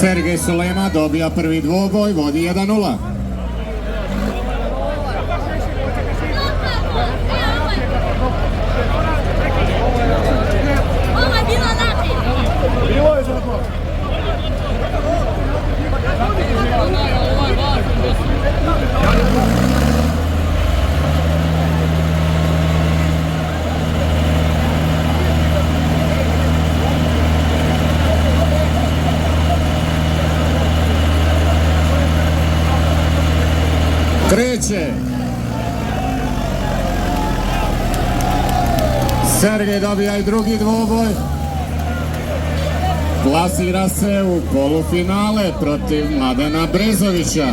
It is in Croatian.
Sergej Sulema dobija prvi dvoboj, vodi 1:0. Kreće. Sergej dobija i drugi dvoboj. Plasira se u polufinale protiv Mladena Brezovića.